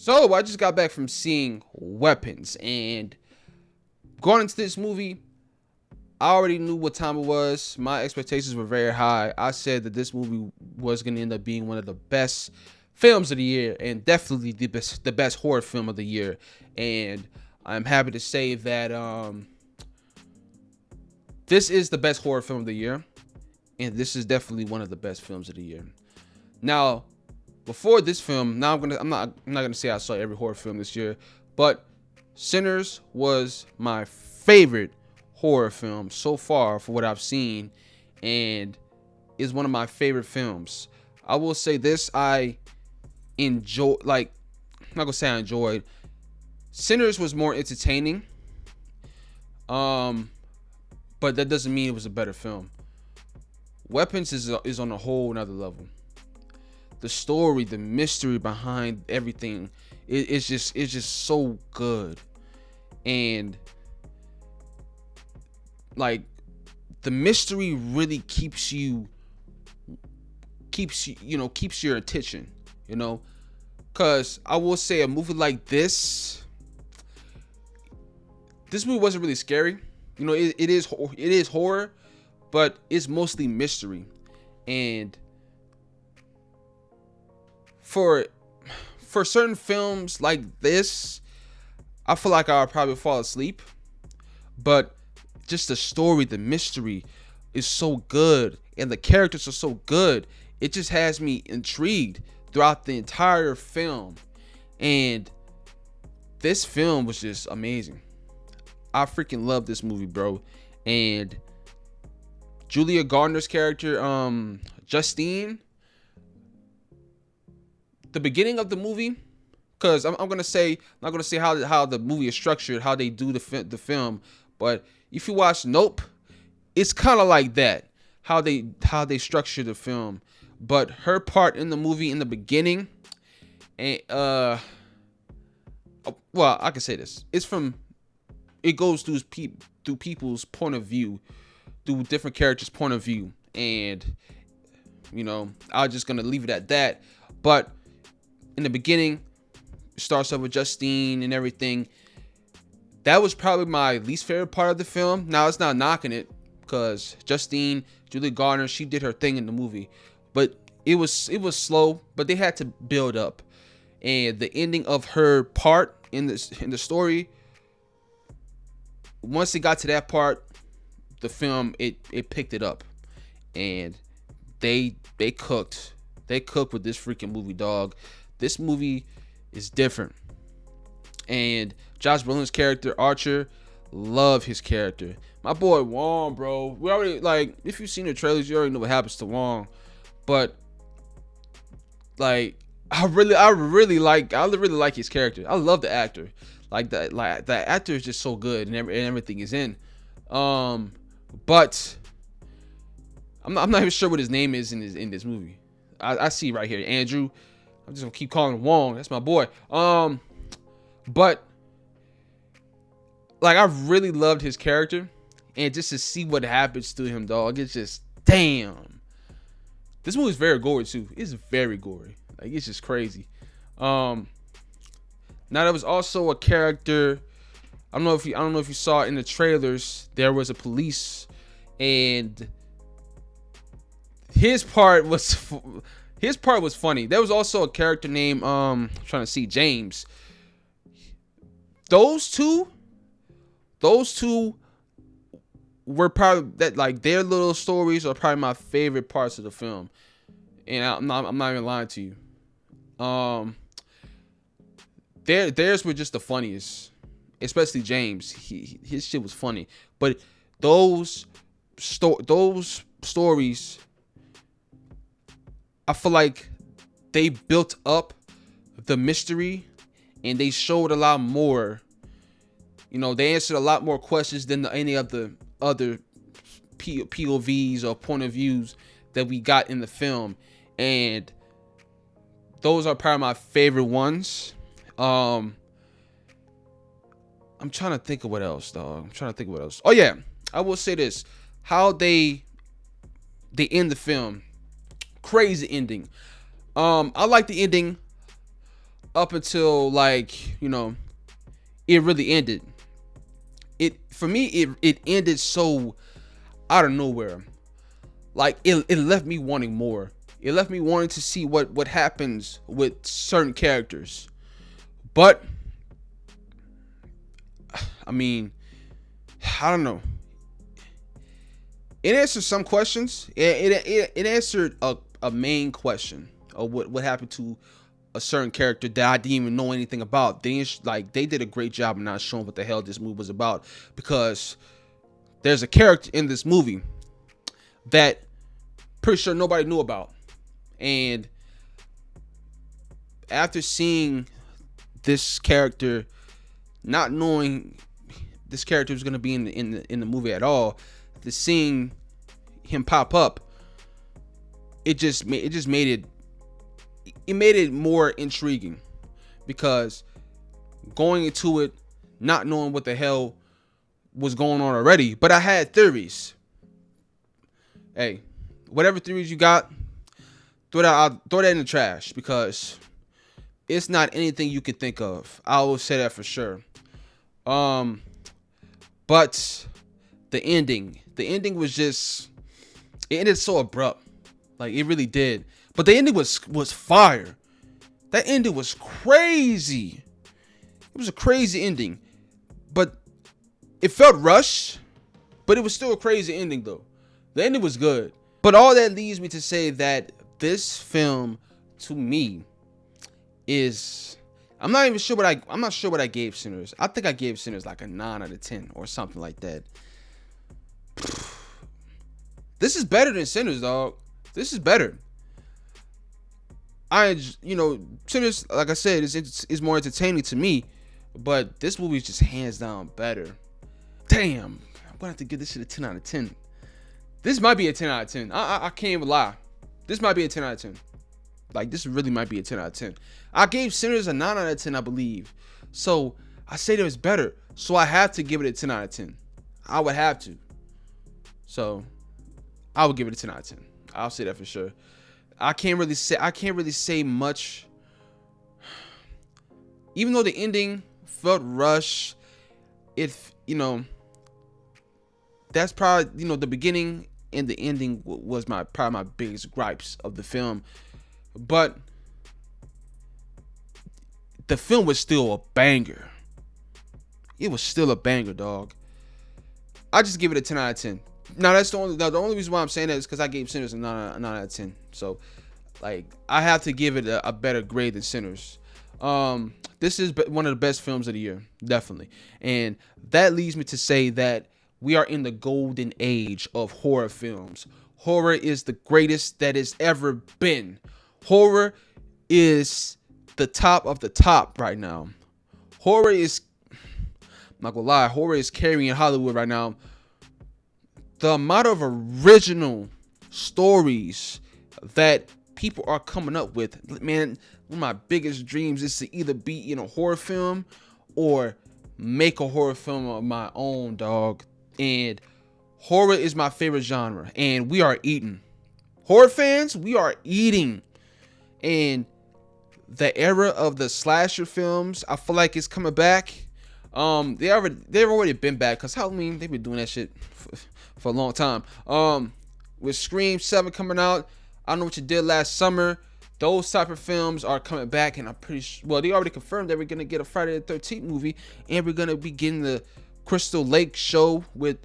So I just got back from seeing Weapons, and going into this movie, I already knew what time it was. My expectations were very high. I said that this movie was going to end up being one of the best films of the year, and definitely the best horror film of the year. And I'm happy to say that this is the best horror film of the year, and this is definitely one of the best films of the year. Now, before this film, now I'm not gonna say I saw every horror film this year, but Sinners was my favorite horror film so far for what I've seen, and is one of my favorite films. I will say this: I enjoy, like, I'm not gonna say I enjoyed. Sinners was more entertaining, um, but that doesn't mean it was a better film. Weapons is on a whole another level. The story, the mystery behind everything, it's just so good. And like, the mystery really keeps your attention, you know. Cause I will say a movie like this movie wasn't really scary. You know, it is horror, but it's mostly mystery. And for for certain films like this, I feel like I'll probably fall asleep. But just the story, the mystery is so good, and the characters are so good. It just has me intrigued throughout the entire film. And this film was just amazing. I freaking love this movie, bro. And Julia Gardner's character, Justine, the beginning of the movie, because I'm gonna say, I'm not gonna say how the movie is structured, how they do the film, but if you watch Nope, it's kind of like that, how they structure the film. But her part in the movie in the beginning, and well, I can say this: it goes through people's point of view, through different characters' point of view, and I'm just gonna leave it at that. But in the beginning, it starts off with Justine and everything. That was probably my least favorite part of the film. Now, it's not knocking it, because Justine, Julie Garner, she did her thing in the movie, but it was slow. But they had to build up, and the ending of her part in the story, once it got to that part, the film it picked it up, and they cooked with this freaking movie, dog. This movie is different. And Josh Brolin's character Archer, love his character. My boy Wong, bro. We already, like, if you've seen the trailers, you already know what happens to Wong. But like, I really like his character. I love the actor. Like the actor is just so good, and everything is in. But I'm not even sure what his name is in this movie. I see right here, Andrew. I'm just gonna keep calling him Wong. That's my boy. But like, I really loved his character, and just to see what happens to him, dog, it's just, damn. This movie is very gory too. It's very gory. Like, it's just crazy. Now, there was also a character. I don't know if you saw in the trailers. There was a police, and his part was funny. There was also a character named I'm trying to see, James. Those two were probably that, like, their little stories are probably my favorite parts of the film, and I'm not even lying to you. Theirs were just the funniest, especially James. His shit was funny, but those stories, I feel like they built up the mystery, and they showed a lot more. They answered a lot more questions than any of the other POVs or point of views that we got in the film, and those are probably my favorite ones. I'm trying to think of what else, dog. Oh yeah, I will say this: how they end the film, crazy ending. I like the ending up until like, it really ended. It for me, it ended so out of nowhere. Like it left me wanting more. It left me wanting to see what happens with certain characters. But I mean, I don't know. It answered some questions. It answered a main question of what happened to a certain character that I didn't even know anything about. They did a great job of not showing what the hell this movie was about, because there's a character in this movie that pretty sure nobody knew about. And after seeing this character, not knowing this character was going to be in the movie at all, to seeing him pop up, it made it more intriguing, because going into it not knowing what the hell was going on already, but I had theories. Hey, whatever theories you got, throw that in the trash, because it's not anything you could think of. I will say that for sure. But the ending was just, it ended so abrupt. Like, it really did. But the ending was fire. That ending was crazy. It was a crazy ending. But it felt rushed, but it was still a crazy ending though. The ending was good. But all that leads me to say that this film, to me, is, I'm not sure what I gave Sinners. I think I gave Sinners like a 9 out of 10 or something like that. This is better than Sinners, dog. This is better. Sinners, like I said, is more entertaining to me, but this movie is just hands down better. Damn, I'm gonna have to give this shit a 10 out of 10. This might be a 10 out of 10. I can't even lie. This might be a 10 out of 10. Like, this really might be a 10 out of 10. I gave Sinners a 9 out of 10, I believe. So I said it was better. So I have to give it a 10 out of 10. I would have to. So I would give it a 10 out of 10. I'll say that for sure. I can't really say much. Even though the ending felt rushed, that's probably, the beginning and the ending was probably my biggest gripes of the film. But the film was still a banger. It was still a banger, dog. I just give it a 10 out of 10. Now, that's the only reason why I'm saying that is because I gave Sinners a 9 out of 10. So, like, I have to give it a better grade than Sinners. This is one of the best films of the year, definitely. And that leads me to say that we are in the golden age of horror films. Horror is the greatest that has ever been. Horror is the top of the top right now. I'm not gonna lie, horror is carrying Hollywood right now. The amount of original stories that people are coming up with, man, one of my biggest dreams is to either be in a horror film or make a horror film of my own, dog. And horror is my favorite genre, and we are eating. Horror fans, we are eating. And the era of the slasher films, I feel like it's coming back. They've already been back, because Halloween, they've been doing that shit for a long time. With Scream 7 coming out, I Know What You Did Last Summer, those type of films are coming back, and I'm pretty sure, well, they already confirmed that we're gonna get a Friday the 13th movie, and we're gonna be getting the Crystal Lake show with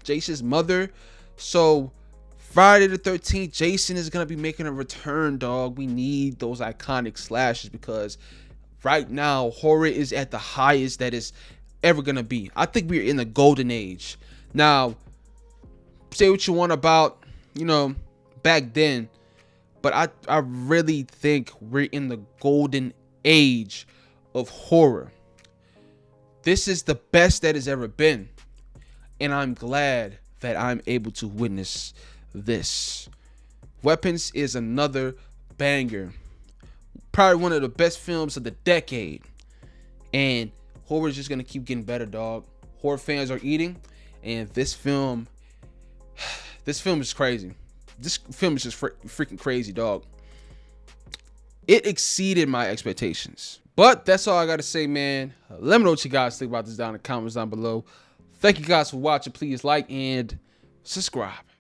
Jason's mother. So Friday the 13th, Jason is gonna be making a return, dog. We need those iconic slashes, because right now horror is at the highest that it's ever gonna be. I think we're in the golden age. Now, say what you want about, back then, but I really think we're in the golden age of horror. This is the best that has ever been, and I'm glad that I'm able to witness this. Weapons is another banger, probably one of the best films of the decade, and horror is just gonna keep getting better, dog. Horror fans are eating, and this film is crazy. This film is just freaking crazy, dog. It exceeded my expectations. But that's all I got to say, man. Let me know what you guys think about this down in the comments down below. Thank you guys for watching. Please like and subscribe.